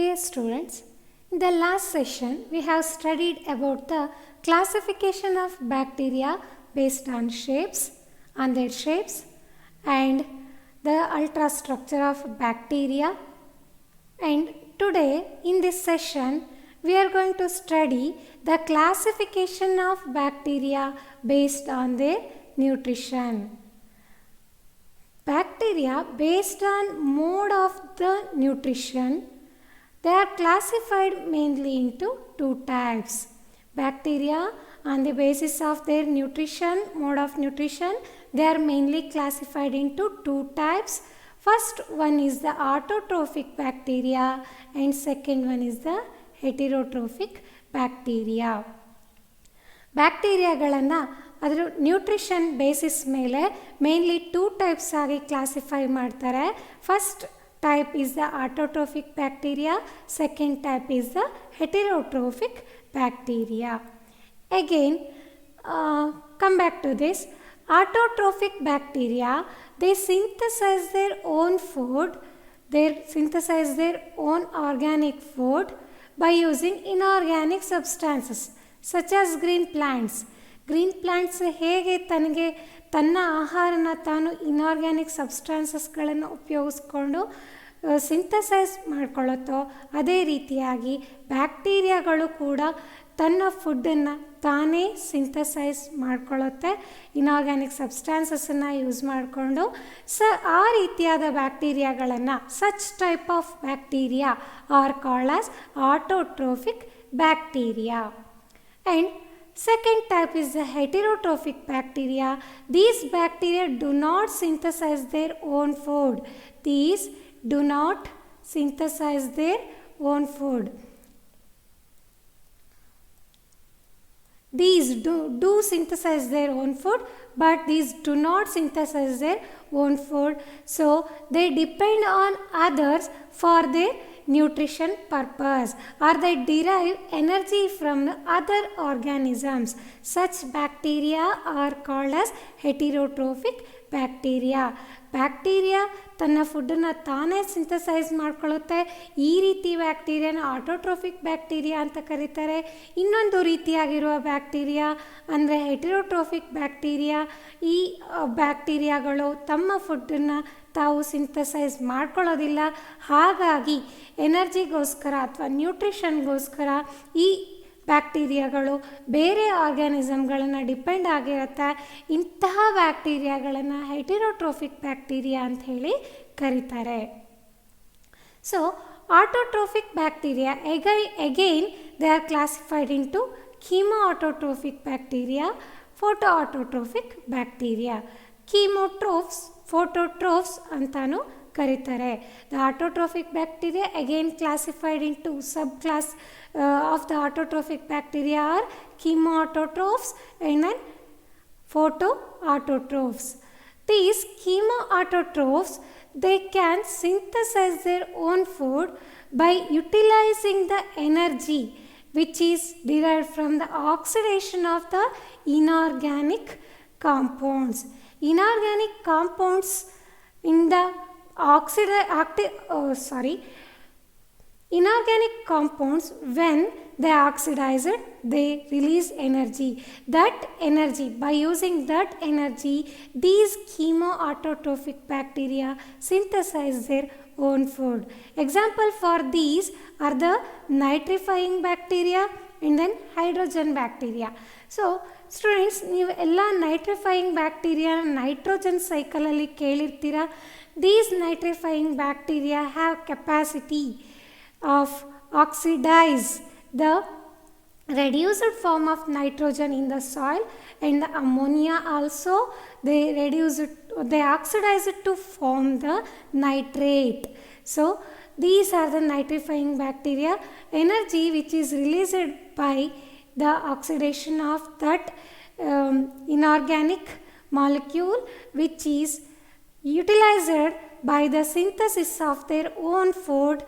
Dear students, in the last session we have studied about the classification of bacteria based on their shapes and the ultrastructure of bacteria. And today in this session we are going to study the classification of bacteria based on their nutrition. Bacteria based on mode of the nutrition, they are classified mainly into two types. Bacteria on the basis of their mode of nutrition, they are mainly classified into two types. First one is the autotrophic bacteria and second one is the heterotrophic bacteria. ಬ್ಯಾಕ್ಟೀರಿಯಾಗಳನ್ನು ಅದರ nutrition basis ಮೇಲೆ mainly two types ಆಗಿ classify ಮಾಡ್ತಾರೆ. First type is the autotrophic bacteria, second type is the heterotrophic bacteria. Again, come back to this. Autotrophic bacteria, they synthesize their own food, they synthesize their own organic food by using inorganic substances such as green plants. Green plants ಹೇಗೆ ತನ್ನ ಆಹಾರನ ತಾನು inorganic ಸಬ್ಸ್ಟಾನ್ಸಸ್ಗಳನ್ನು ಉಪಯೋಗಿಸ್ಕೊಂಡು synthesise ಮಾಡ್ಕೊಳ್ಳುತ್ತೋ ಅದೇ ರೀತಿಯಾಗಿ ಬ್ಯಾಕ್ಟೀರಿಯಾಗಳು ಕೂಡ ತನ್ನ ಫುಡ್ಡನ್ನು ತಾನೇ ಸಿಂಥಸೈಸ್ ಮಾಡ್ಕೊಳ್ಳುತ್ತೆ ಇನಾರ್ಗ್ಯಾನಿಕ್ ಸಬ್ಸ್ಟಾನ್ಸಸ್ಸನ್ನು ಯೂಸ್ ಮಾಡಿಕೊಂಡು. ಆ ರೀತಿಯಾದ ಬ್ಯಾಕ್ಟೀರಿಯಾಗಳನ್ನು such type of bacteria are called as autotrophic bacteria. And second type is the heterotrophic bacteria. These bacteria do not synthesize their own food. These do not synthesize their own food. These do synthesize their own food, but these do not synthesize their own food. So they depend on others for their nutrition purpose, or they derive energy from the other organisms. Such bacteria are called as heterotrophic bacteria. Bacteria ತನ್ನ ಫುಡ್ಡನ್ನು ತಾನೇ synthesize ಮಾಡ್ಕೊಳ್ಳುತ್ತೆ. ಈ ರೀತಿ ಬ್ಯಾಕ್ಟೀರಿಯಾನ autotrophic bacteria ಅಂತ ಕರೀತಾರೆ. ಇನ್ನೊಂದು ರೀತಿಯಾಗಿರುವ bacteria ಅಂದರೆ ಹೆಟೆರೋಟ್ರೋಫಿಕ್ bacteria. ಈ ಬ್ಯಾಕ್ಟೀರಿಯಾಗಳು ತಮ್ಮ ಫುಡ್ಡನ್ನು ತಾವು ಸಿಂಥಸೈಸ್ ಮಾಡ್ಕೊಳ್ಳೋದಿಲ್ಲ. ಹಾಗಾಗಿ ಎನರ್ಜಿಗೋಸ್ಕರ ಅಥವಾ ನ್ಯೂಟ್ರಿಷನ್ಗೋಸ್ಕರ ಈ ಬ್ಯಾಕ್ಟೀರಿಯಾಗಳು ಬೇರೆ ಆರ್ಗ್ಯಾನಿಸಮ್ಗಳನ್ನು ಡಿಪೆಂಡ್ ಆಗಿರುತ್ತೆ. ಇಂತಹ ಬ್ಯಾಕ್ಟೀರಿಯಾಗಳನ್ನು ಹೆಟೆರೋಟ್ರೋಫಿಕ್ ಬ್ಯಾಕ್ಟೀರಿಯಾ ಅಂತ ಹೇಳಿ ಕರೀತಾರೆ. So autotrophic bacteria again they are classified into chemoautotrophic bacteria, photoautotrophic bacteria. Chemotrophs, phototrophs ಅಂತಾನು ಕರೀತಾರೆ. The autotrophic bacteria again classified into subclass of the autotrophic bacteria are chemoautotrophs and then photoautotrophs. These chemoautotrophs, they can synthesize their own food by utilizing the energy which is derived from the oxidation of the inorganic compounds. Inorganic compounds in the inorganic compounds, when they oxidize it, they release energy. That energy, by using that energy, these chemoautotrophic bacteria synthesize their own food. Example for these are the nitrifying bacteria and then hydrogen bacteria. So students, ನೀವು ಎಲ್ಲ nitrifying bacteria nitrogen ಸೈಕಲಲ್ಲಿ ಕೇಳಿರ್ತೀರ. These nitrifying bacteria have capacity of oxidize the reduced form of nitrogen in the soil and the ammonia also. They oxidize it to form the nitrate. So these are the nitrifying bacteria. Energy which is released by the oxidation of that inorganic molecule which is utilized by the synthesis of their own food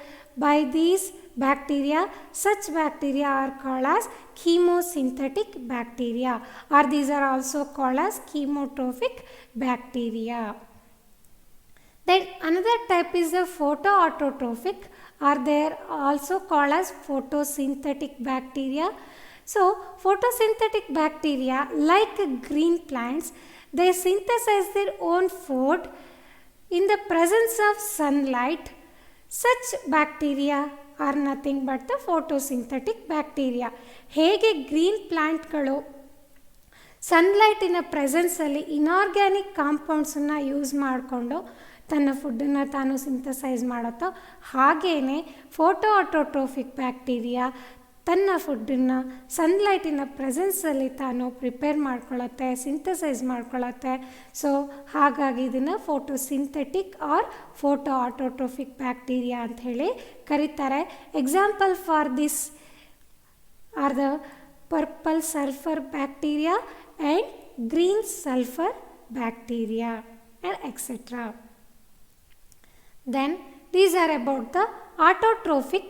by these bacteria. Such bacteria are called as chemosynthetic bacteria, or these are also called as chemotrophic bacteria. Then another type is the photoautotrophic are there also called as photosynthetic bacteria. So photosynthetic bacteria, like green plants, they synthesize their own food in the presence of sunlight. Such bacteria are nothing but the photosynthetic bacteria. ಹೇಗೆ green ಪ್ಲ್ಯಾಂಟ್ಗಳು ಸನ್ಲೈಟಿನ ಪ್ರೆಸೆನ್ಸಲ್ಲಿ inorganic ಕಾಂಪೌಂಡ್ಸನ್ನು use ಮಾಡಿಕೊಂಡು ತನ್ನ ಫುಡ್ಡನ್ನು ತಾನು synthesise ಮಾಡುತ್ತೋ, ಹಾಗೆಯೇ photo autotrophic bacteria ತನ್ನ ಫುಡ್ಡನ್ನು ಸನ್ಲೈಟಿನ ಪ್ರೆಸೆನ್ಸಲ್ಲಿ ತಾನು ಪ್ರಿಪೇರ್ ಮಾಡ್ಕೊಳ್ಳುತ್ತೆ, ಸಿಂಥಸೈಸ್ ಮಾಡ್ಕೊಳ್ಳುತ್ತೆ. ಸೊ ಹಾಗಾಗಿ ಇದನ್ನು photosynthetic or photo autotrophic bacteria ಅಂತ ಹೇಳಿ ಕರೀತಾರೆ. Example for this are the purple sulfur bacteria and green sulfur bacteria and etc. Then these are about the autotrophic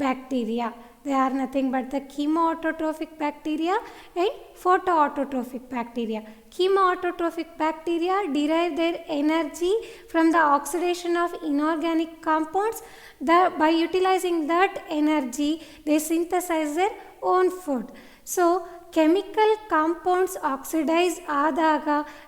bacteria. They are nothing but the chemoautotrophic bacteria and photoautotrophic bacteria. Chemoautotrophic bacteria derive their energy from the oxidation of inorganic compounds. By utilizing that energy, they synthesize their own food. So chemical compounds oxidise ಆದಾಗ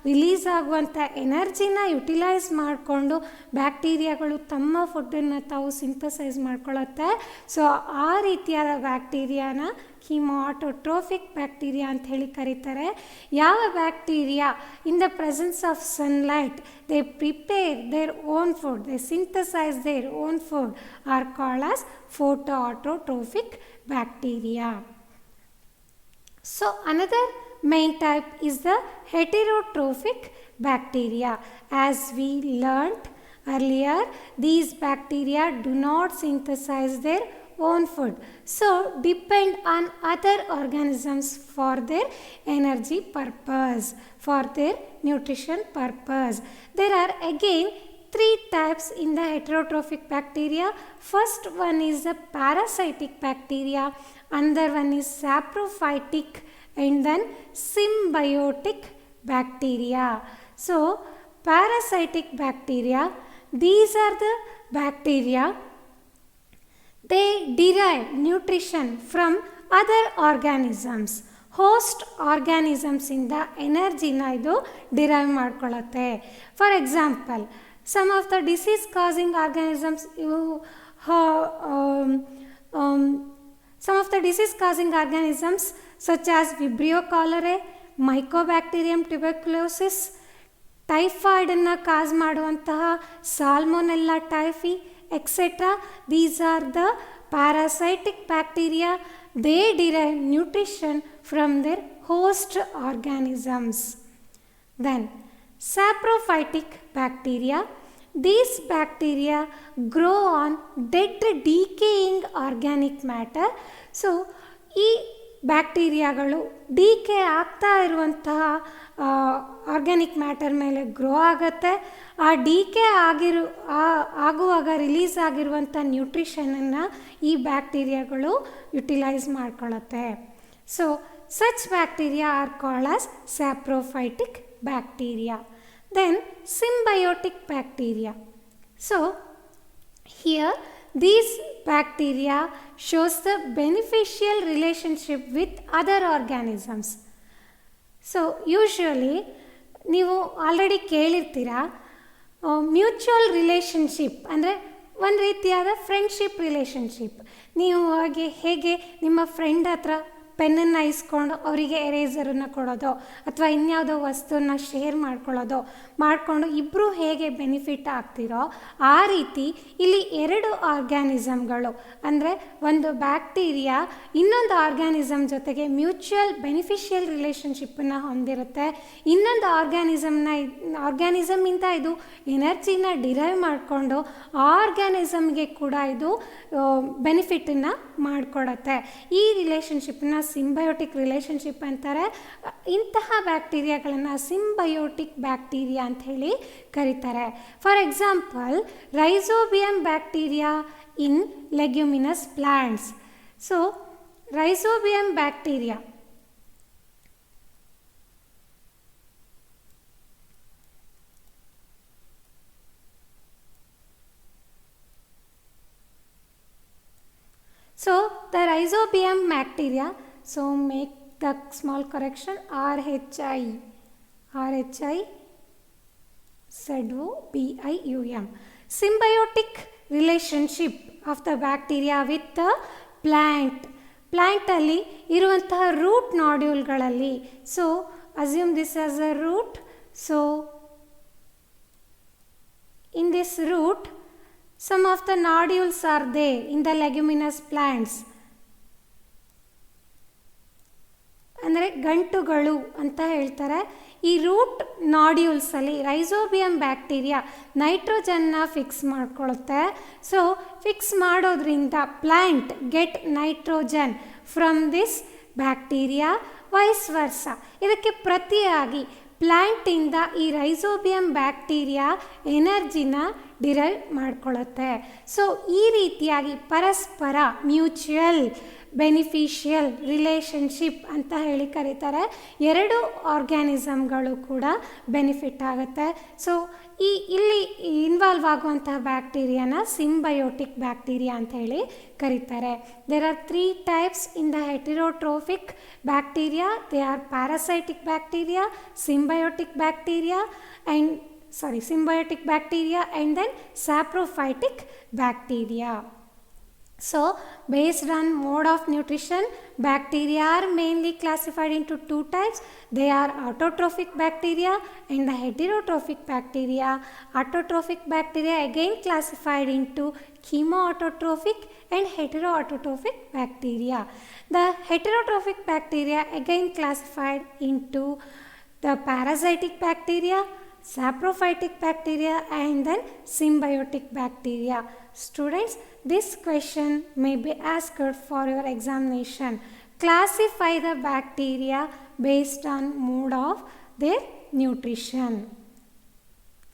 release ಆಗುವಂಥ ಎನರ್ಜಿನ utilise ಮಾಡಿಕೊಂಡು ಬ್ಯಾಕ್ಟೀರಿಯಾಗಳು ತಮ್ಮ ಫುಡ್ಡನ್ನು ತಾವು synthesise ಮಾಡ್ಕೊಳ್ಳುತ್ತೆ. So ಆ ರೀತಿಯಾದ ಬ್ಯಾಕ್ಟೀರಿಯಾನ ಕೀಮೋಆಟೋಟ್ರೋಫಿಕ್ ಬ್ಯಾಕ್ಟೀರಿಯಾ ಅಂತ ಹೇಳಿ ಕರೀತಾರೆ. ಯಾವ bacteria in the presence of sunlight they prepare their own food, they synthesise their own food are called as photo autotrophic bacteria. So another main type is the heterotrophic bacteria. As we learnt earlier, these bacteria do not synthesize their own food, so depend on other organisms for their energy purpose, for their nutrition purpose. There are again three types in the heterotrophic bacteria. First one is the parasitic bacteria, another one is saprophytic, and then symbiotic bacteria. So parasitic bacteria, these are the bacteria, they derive nutrition from other organisms. Host ಆರ್ಗ್ಯಾನಿಸಮ್ಸಿಂದ ಎನರ್ಜಿನ ಇದು derive ಮಾಡ್ಕೊಳ್ಳುತ್ತೆ. For example, some of the disease causing organisms some of the disease causing organisms such as Vibrio cholerae, Mycobacterium tuberculosis, ಟೈಫಾಯ್ಡನ್ನು cause ಮಾಡುವಂತಹ Salmonella typhi etcetera. These are the parasitic bacteria. They derive nutrition from their host organisms. Then saprophytic bacteria, these bacteria grow on dead decaying organic matter. So ಈ ಬ್ಯಾಕ್ಟೀರಿಯಾಗಳು DK ಆಗ್ತಾ ಇರುವಂತಹ organic matter ಮೇಲೆ grow ಆಗುತ್ತೆ. ಆ DK ಆಗುವಾಗ release ಆಗಿರುವಂಥ ನ್ಯೂಟ್ರಿಷನನ್ನು ಈ ಬ್ಯಾಕ್ಟೀರಿಯಾಗಳು ಯುಟಿಲೈಸ್ ಮಾಡ್ಕೊಳ್ಳುತ್ತೆ. So such bacteria are called as saprophytic bacteria. Then symbiotic bacteria. So here these bacteria shows the beneficial relationship with other organisms. So usually ನೀವು ಆಲ್ರೆಡಿ ಕೇಳಿರ್ತೀರಾ, ಮ್ಯೂಚುವಲ್ ರಿಲೇಷನ್ಶಿಪ್ ಅಂದರೆ ಒಂದು ರೀತಿಯಾದ ಫ್ರೆಂಡ್ಶಿಪ್ ರಿಲೇಷನ್ಶಿಪ್. ನೀವು ಹೇಗೆ ನಿಮ್ಮ ಫ್ರೆಂಡ್ ಹತ್ರ ಪೆನ್ನನ್ನು ಇಸ್ಕೊಂಡು ಅವರಿಗೆ ಎರೇಸರನ್ನು ಕೊಡೋದು ಅಥವಾ ಇನ್ಯಾವುದೋ ವಸ್ತುವನ್ನು ಶೇರ್ ಮಾಡಿಕೊಂಡು ಇಬ್ಬರು ಹೇಗೆ ಬೆನಿಫಿಟ್ ಆಗ್ತಿರೋ ಆ ರೀತಿ ಇಲ್ಲಿ ಎರಡು ಆರ್ಗ್ಯಾನಿಸಮ್ಗಳು ಅಂದರೆ ಒಂದು ಬ್ಯಾಕ್ಟೀರಿಯಾ ಇನ್ನೊಂದು ಆರ್ಗ್ಯಾನಿಸಮ್ ಜೊತೆಗೆ ಮ್ಯೂಚುವಲ್ ಬೆನಿಫಿಷಿಯಲ್ ರಿಲೇಷನ್ಶಿಪ್ಪನ್ನು ಹೊಂದಿರುತ್ತೆ. ಇನ್ನೊಂದು ಆರ್ಗ್ಯಾನಿಸಮಿಂದ ಇದು ಎನರ್ಜಿನ ಡಿರೈವ್ ಮಾಡಿಕೊಂಡು ಆರ್ಗ್ಯಾನಿಸಮ್ಗೆ ಕೂಡ ಇದು ಬೆನಿಫಿಟನ್ನು ಮಾಡಿಕೊಡತ್ತೆ. ಈ ರಿಲೇಷನ್ಶಿಪ್ಪನ್ನ ಸಿಂಬಯೋಟಿಕ್ ರಿಲೇಷನ್ಶಿಪ್ ಅಂತಾರೆ. ಇಂತಹ ಬ್ಯಾಕ್ಟೀರಿಯಾಗಳನ್ನು ಸಿಂಬಯೋಟಿಕ್ ಬ್ಯಾಕ್ಟೀರಿಯಾ ಅಂತ ಹೇಳಿ ಕರೀತಾರೆ. For example, rhizobium bacteria in leguminous plants. So rhizobium bacteria So the rhizobium bacteria, so make the small correction, RHI ZOBIUM, symbiotic relationship of the bacteria with the ಪ್ಲ್ಯಾಂಟಲ್ಲಿ ಇರುವಂತಹ root ನಾಡ್ಯೂಲ್ಗಳಲ್ಲಿ, so assume this as a root. So in this root some of the nodules are there in the leguminous plants, ಅಂದರೆ ಗಂಟುಗಳು ಅಂತ ಹೇಳ್ತಾರೆ. ಈ root ನಾಡ್ಯೂಲ್ಸಲ್ಲಿ Rhizobium bacteria ನೈಟ್ರೋಜನ್ನ fix ಮಾಡ್ಕೊಳ್ಳುತ್ತೆ. ಸೊ ಫಿಕ್ಸ್ ಮಾಡೋದ್ರಿಂದ plant get nitrogen from this bacteria, vice versa. ಇದಕ್ಕೆ ಪ್ರತಿಯಾಗಿ ಪ್ಲ್ಯಾಂಟಿಂದ ಈ ರೈಸೋಬಿಯಂ ಬ್ಯಾಕ್ಟೀರಿಯಾ ಎನರ್ಜಿನ ಡಿರೈವ್ ಮಾಡ್ಕೊಳ್ಳುತ್ತೆ. ಸೊ ಈ ರೀತಿಯಾಗಿ ಪರಸ್ಪರ ಮ್ಯೂಚುವಲ್ ಬೆನಿಫಿಷಿಯಲ್ ರಿಲೇಷನ್ಶಿಪ್ ಅಂತ ಹೇಳಿ ಕರೀತಾರೆ. ಎರಡು ಆರ್ಗ್ಯಾನಿಸಮ್ಗಳು ಕೂಡ ಬೆನಿಫಿಟ್ ಆಗುತ್ತೆ. ಸೊ ಇಲ್ಲಿ ಇನ್ವಾಲ್ವ್ ಆಗುವಂತಹ ಬ್ಯಾಕ್ಟೀರಿಯಾನ ಸಿಂಬಯೋಟಿಕ್ ಬ್ಯಾಕ್ಟೀರಿಯಾ ಅಂತ ಹೇಳಿ ಕರೀತಾರೆ. There are 3 types in the heterotrophic bacteria. They are parasitic bacteria, symbiotic bacteria and then saprophytic bacteria. So based on mode of nutrition, bacteria are mainly classified into 2 types. They are autotrophic bacteria and the heterotrophic bacteria. Autotrophic bacteria again classified into chemoautotrophic and heteroautotrophic bacteria. The heterotrophic bacteria again classified into the parasitic bacteria, saprophytic bacteria and then symbiotic bacteria. Students, this question may be asked for your examination. Classify the bacteria based on mode of their nutrition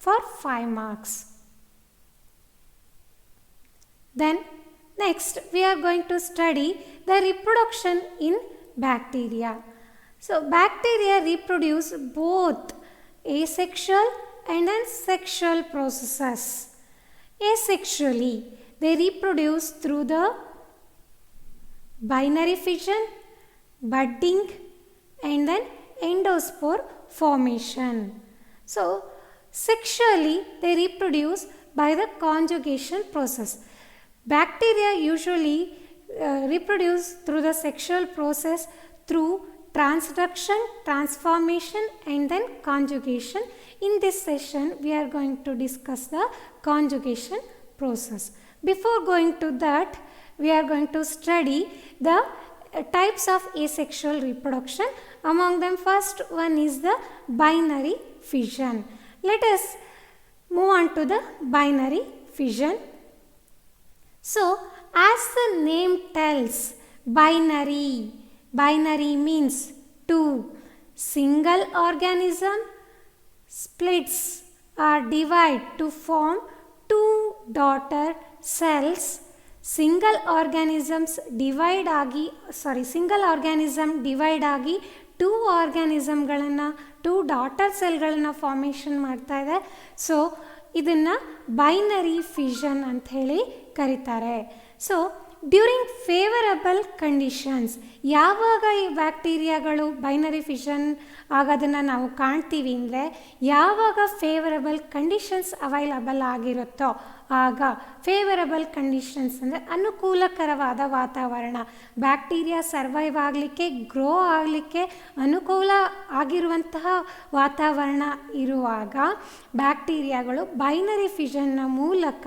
for 5 marks. Then next we are going to study the reproduction in bacteria. So bacteria reproduce both asexual and then sexual processes. Asexually, they reproduce through the binary fission, budding and then endospore formation. So sexually, they reproduce by the conjugation process. Bacteria usually reproduce through the sexual process through transduction, transformation and then conjugation. In this session, we are going to discuss the conjugation process. Before going to that, we are going to study the types of asexual reproduction. Among them, first one is the binary fission. Let us move on to the binary fission. So, as the name tells, binary means 2. Single organism splits or divide to form 2 daughter cells. Single organism divide ಆಗಿ 2 ಆರ್ಗ್ಯಾನಿಸಮ್ಗಳನ್ನು 2 daughter ಸೆಲ್ಗಳನ್ನು formation ಮಾಡ್ತಾ ಇದೆ. So ಇದನ್ನು binary fission ಅಂತ ಹೇಳಿ ಕರೀತಾರೆ. So during favourable conditions, ಯಾವಾಗ ಈ ಬ್ಯಾಕ್ಟೀರಿಯಾಗಳು ಬೈನರಿ ಫಿಷನ್ ಆಗೋದನ್ನು ನಾವು ಕಾಣ್ತೀವಿ ಅಂದರೆ, ಯಾವಾಗ ಫೇವರಬಲ್ ಕಂಡೀಷನ್ಸ್ ಅವೈಲಬಲ್ ಆಗಿರುತ್ತೋ ಆಗ. ಫೇವರಬಲ್ ಕಂಡೀಷನ್ಸ್ ಅಂದರೆ ಅನುಕೂಲಕರವಾದ ವಾತಾವರಣ, ಬ್ಯಾಕ್ಟೀರಿಯಾ ಸರ್ವೈವ್ ಆಗಲಿಕ್ಕೆ, ಗ್ರೋ ಆಗಲಿಕ್ಕೆ ಅನುಕೂಲ ಆಗಿರುವಂತಹ ವಾತಾವರಣ ಇರುವಾಗ ಬ್ಯಾಕ್ಟೀರಿಯಾಗಳು ಬೈನರಿ ಫಿಷನ್ನ ಮೂಲಕ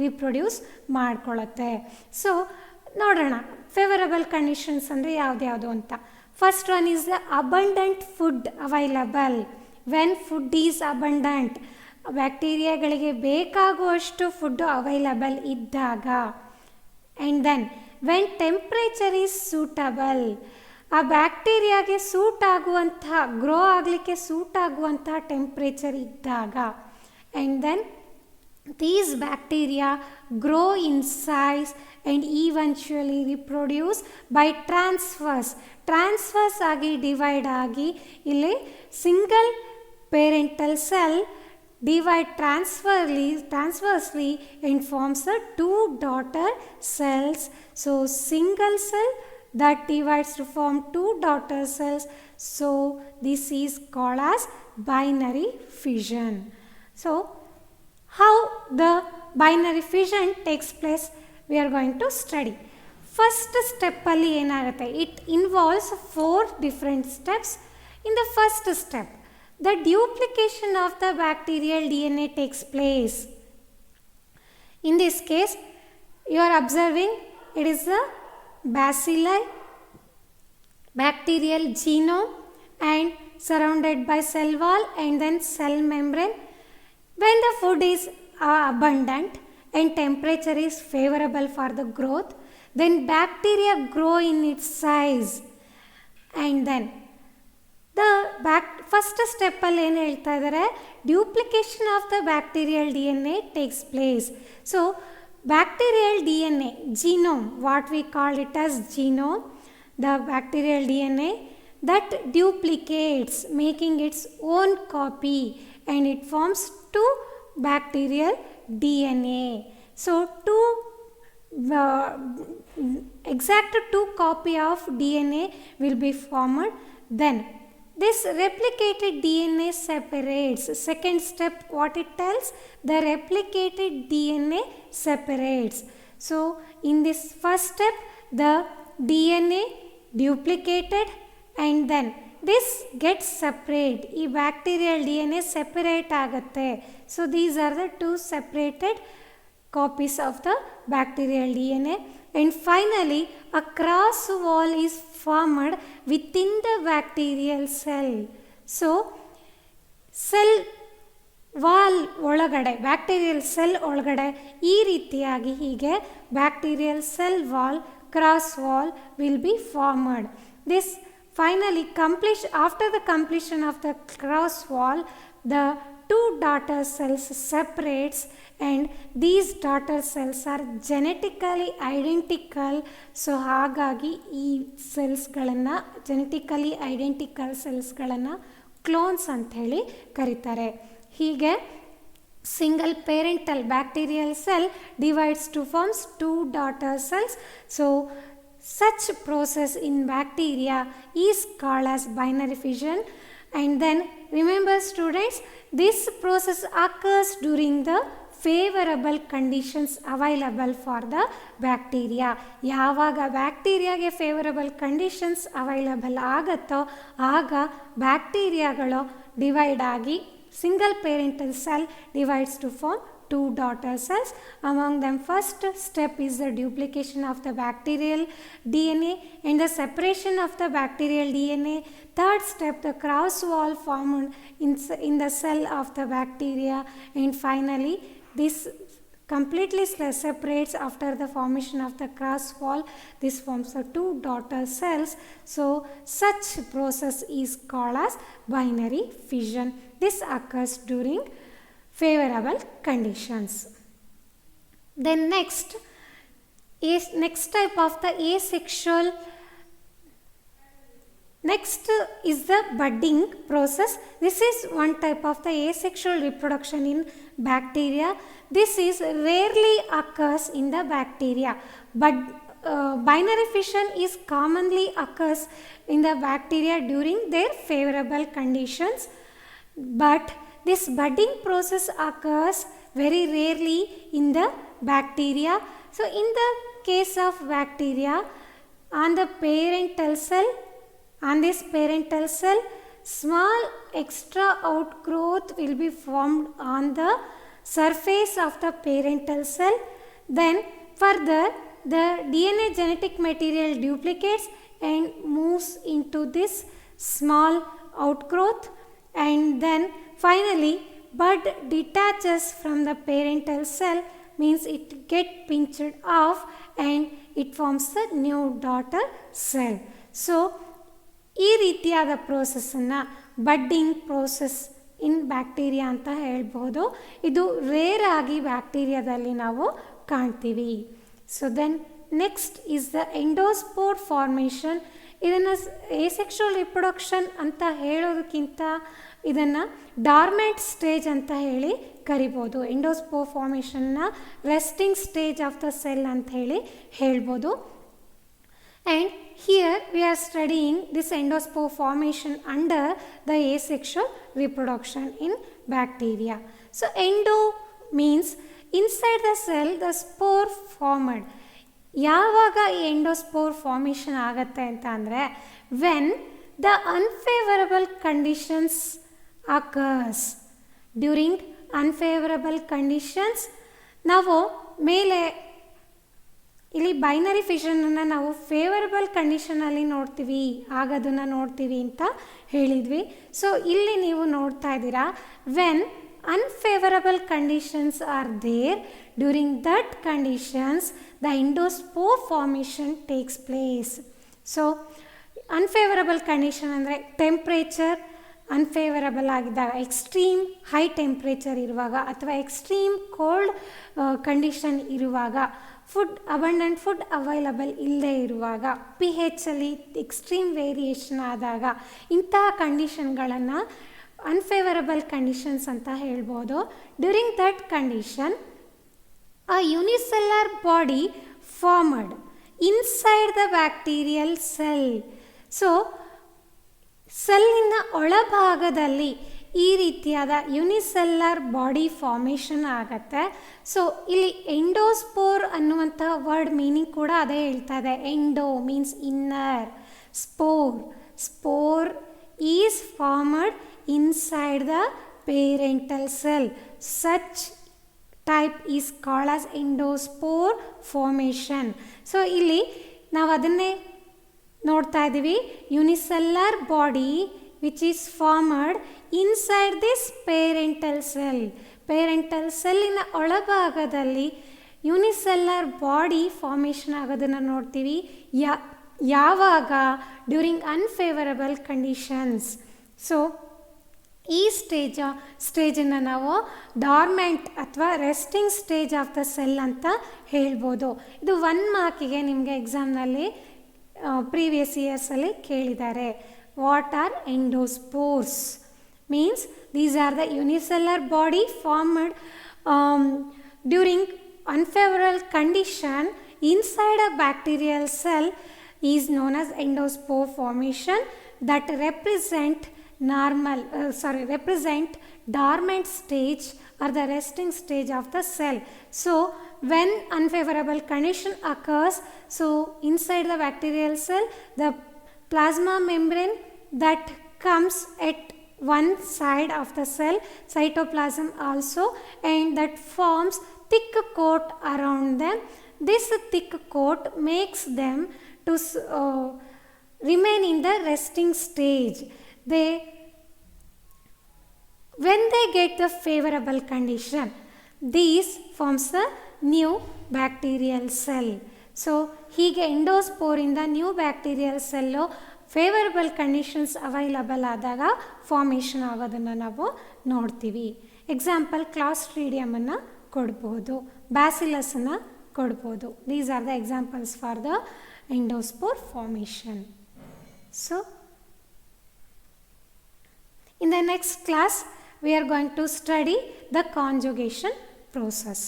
ರಿಪ್ರೊಡ್ಯೂಸ್ ಮಾಡ್ಕೊಳ್ಳುತ್ತೆ. ಸೊ ನೋಡೋಣ ಫೇವರಬಲ್ ಕಂಡೀಷನ್ಸ್ ಅಂದರೆ ಯಾವ್ದ್ಯಾವುದು ಅಂತ. First one is the abundant food available. When food is abundant, ಬ್ಯಾಕ್ಟೀರಿಯಾಗಳಿಗೆ ಬೇಕಾಗುವಷ್ಟು ಫುಡ್ಡು ಅವೈಲಬಲ್ ಇದ್ದಾಗ. And then when temperature is suitable, ಆ ಬ್ಯಾಕ್ಟೀರಿಯಾಗೆ ಸೂಟ್ ಆಗುವಂತಹ, ಗ್ರೋ ಆಗಲಿಕ್ಕೆ ಸೂಟ್ ಆಗುವಂತಹ ಟೆಂಪ್ರೇಚರ್ ಇದ್ದಾಗ. And then these bacteria grow in size and eventually reproduce by transverse ಆಗಿ ಡಿವೈಡ್ ಆಗಿ ಇಲ್ಲಿ single parental cell divide transversely and forms the two daughter cells. So single cell that divides to form two daughter cells. So this is called as binary fission. So how the binary fission takes place we are going to study. First step alli enagutte, it involves 4 different steps. In the first step, the duplication of the bacterial DNA takes place. In this case, you are observing it is a bacilli bacterial genome and surrounded by cell wall and then cell membrane. When the food is abundant and temperature is favorable for the growth, then bacteria grow in its size. And then the first step alli ಏನು ಹೇಳ್ತಾ ಇದ್ದಾರೆ, duplication of the bacterial DNA takes place. So bacterial DNA genome, what we call it as genome, the bacterial DNA that duplicates, making its own copy, and it forms two bacterial DNA. So exact two copy of DNA will be formed. Then this replicated DNA separates. Second step, what it tells, the replicated DNA separates. So in this first step, the DNA duplicated and then this gets separate. ಈ bacterial DNA separate ಆಗುತ್ತೆ. So these are the two separated copies of the bacterial DNA, and finally a cross wall is formed within the bacterial cell. So cell wall ಒಳಗಡೆ, bacterial cell ಒಳಗಡೆ ಈ ರೀತಿಯಾಗಿ ಹೀಗೆ bacterial cell wall, cross wall will be formed. This finally after the completion of the cross wall, the two daughter cells separates and these daughter cells are genetically identical. So ಹಾಗಾಗಿ ಈ ಸೆಲ್ಸ್ಗಳನ್ನು, genetically identical ಸೆಲ್ಸ್ಗಳನ್ನು clones ಅಂತ ಹೇಳಿ ಕರೀತಾರೆ. ಹೀಗೆ single parental bacterial cell divides to forms two daughter cells. So such process in bacteria is called as binary fission. And then remember students, this process occurs during the favorable conditions available for the bacteria. ಯಾವಾಗ ಬ್ಯಾಕ್ಟೀರಿಯಾಗೆ favourable conditions available ಆಗುತ್ತೋ ಆಗ ಬ್ಯಾಕ್ಟೀರಿಯಾಗಳು divide ಆಗಿ single parental cell divides to form two daughter cells. Among them, first step is the duplication of the bacterial DNA and the separation of the bacterial DNA. Third step, the cross wall formed in the cell of the bacteria, and finally this completely separates after the formation of the cross wall. This forms the two daughter cells. So such process is called as binary fission. This occurs during favorable conditions. Then next type of the asexual, next is the budding process. This is one type of the asexual reproduction in bacteria. This is rarely occurs in the bacteria, but binary fission is commonly occurs in the bacteria during their favorable conditions, but this budding process occurs very rarely in the bacteria. So in the case of bacteria, on the parental cell, on this parental cell, small extra outgrowth will be formed on the surface of the parental cell. Then further the DNA genetic material duplicates and moves into this small outgrowth, and then finally bud detaches from the parental cell, means it get pinched off and it forms a new daughter cell. So ಈ ರೀತಿಯಾದ ಪ್ರೋಸೆಸ್ಸನ್ನು budding process in bacteria ಅಂತ ಹೇಳ್ಬೋದು. ಇದು rare ಆಗಿ ಬ್ಯಾಕ್ಟೀರಿಯಾದಲ್ಲಿ ನಾವು ಕಾಣ್ತೀವಿ. So then next is the endospore formation. ಇದನ್ನು ಏಸೆಕ್ಷುವಲ್ ರಿಪ್ರೊಡಕ್ಷನ್ ಅಂತ ಹೇಳೋದಕ್ಕಿಂತ ಇದನ್ನು ಡಾರ್ಮೆಂಟ್ ಸ್ಟೇಜ್ ಅಂತ ಹೇಳಿ ಕರಿಬೋದು. ಎಂಡೋಸ್ಪೋರ್ ಫಾರ್ಮೇಷನ್ನ resting stage of the cell ಅಂತ ಹೇಳಿ ಹೇಳ್ಬೋದು. And here we are studying this endospore formation under the asexual reproduction in bacteria. So endo means inside the cell the spore formed. ಯಾವಾಗ ಈ ಎಂಡೋಸ್ಪೋರ್ formation ಆಗುತ್ತೆ ಅಂತ ಅಂದರೆ when the unfavourable conditions occurs. During unfavourable conditions ನಾವು ಮೇಲೆ ಇಲ್ಲಿ binary ಫಿಷನನ್ನು ನಾವು favourable ಕಂಡೀಷನಲ್ಲಿ ನೋಡ್ತೀವಿ, ಆಗ ಅದನ್ನು ನೋಡ್ತೀವಿ ಅಂತ ಹೇಳಿದ್ವಿ. ಸೊ ಇಲ್ಲಿ ನೀವು ನೋಡ್ತಾ ಇದ್ದೀರಾ when unfavorable conditions are there, during that conditions the endospore formation takes place. So unfavorable condition ಅಂದರೆ ಟೆಂಪ್ರೇಚರ್ ಅನ್ಫೇವರಬಲ್ ಆಗಿದ್ದಾಗ, ಎಕ್ಸ್ಟ್ರೀಮ್ ಹೈ ಟೆಂಪ್ರೇಚರ್ ಇರುವಾಗ ಅಥವಾ ಎಕ್ಸ್ಟ್ರೀಮ್ ಕೋಲ್ಡ್ ಕಂಡೀಷನ್ ಇರುವಾಗ, ಅಬಂಡೆಂಟ್ ಫುಡ್ ಅವೈಲಬಲ್ ಇಲ್ಲದೆ ಇರುವಾಗ, pH ಅಲ್ಲಿ ಎಕ್ಸ್ಟ್ರೀಮ್ ವೇರಿಯೇಷನ್ ಆದಾಗ, ಇಂತಹ ಕಂಡೀಷನ್ಗಳನ್ನು ಅನ್ಫೇವರಬಲ್ ಕಂಡೀಷನ್ಸ್ ಅಂತ ಹೇಳ್ಬೋದು. During that condition a unicellular body formed inside the bacterial cell. So ಸೆಲ್ಲಿನ ಒಳಭಾಗದಲ್ಲಿ ಈ ರೀತಿಯಾದ ಯುನಿಸೆಲ್ಲರ್ ಬಾಡಿ ಫಾರ್ಮೇಷನ್ ಆಗತ್ತೆ. ಸೊ ಇಲ್ಲಿ ಎಂಡೋಸ್ಪೋರ್ ಅನ್ನುವಂಥ ವರ್ಡ್ ಮೀನಿಂಗ್ ಕೂಡ ಅದೇ ಹೇಳ್ತಾ ಇದೆ. Endo means inner, spore is formed inside the parental cell. Such type is called as endospore formation. So ಇಲ್ಲಿ ನಾವು ಅದನ್ನೇ ನೋಡ್ತಾ ಇದ್ದೀವಿ, unicellular body which is formed inside this parental cell. Parental ಸೆಲ್ಲಿನ ಒಳಭಾಗದಲ್ಲಿ ಯುನಿಸೆಲ್ಲರ್ ಬಾಡಿ ಫಾರ್ಮೇಷನ್ ಆಗೋದನ್ನು ನೋಡ್ತೀವಿ. ಯಾವಾಗ ಡ್ಯೂರಿಂಗ್ ಅನ್ಫೇವರಬಲ್ ಕಂಡೀಷನ್ಸ್. ಸೊ ಈ ಸ್ಟೇಜನ್ನು ನಾವು ಡಾರ್ಮೆಂಟ್ ಅಥವಾ resting stage of the cell ಅಂತ ಹೇಳ್ಬೋದು. ಇದು 1 ಮಾರ್ಕಿಗೆ ನಿಮಗೆ ಎಕ್ಸಾಮ್ನಲ್ಲಿ ಪ್ರೀವಿಯಸ್ ಇಯರ್ಸಲ್ಲಿ ಕೇಳಿದ್ದಾರೆ. What are endospores? Means these are the unicellular body formed during unfavourable condition inside a bacterial cell is known as endospore formation that represent dormant stage or the resting stage of the cell. So when unfavorable condition occurs, so inside the bacterial cell the plasma membrane that comes at one side of the cell, cytoplasm also, and that forms thick coat around them. This thick coat makes them to remain in the resting stage. When they get the favorable condition, these forms a new bacterial cell. So ಹೀಗೆ ಎಂಡೋಸ್ಪೋರಿಂದ new bacterial cell favourable conditions available ಆದಾಗ formation ಆಗೋದನ್ನು ನಾವು ನೋಡ್ತೀವಿ. Example ಕ್ಲಾಸ್ಟ್ರೀಡಿಯಮನ್ನು ಕೊಡ್ಬೋದು, ಬ್ಯಾಸಿಲಸನ್ನು ಕೊಡ್ಬೋದು. These are the examples for the endospore formation. So in the next class we are going to study the conjugation process.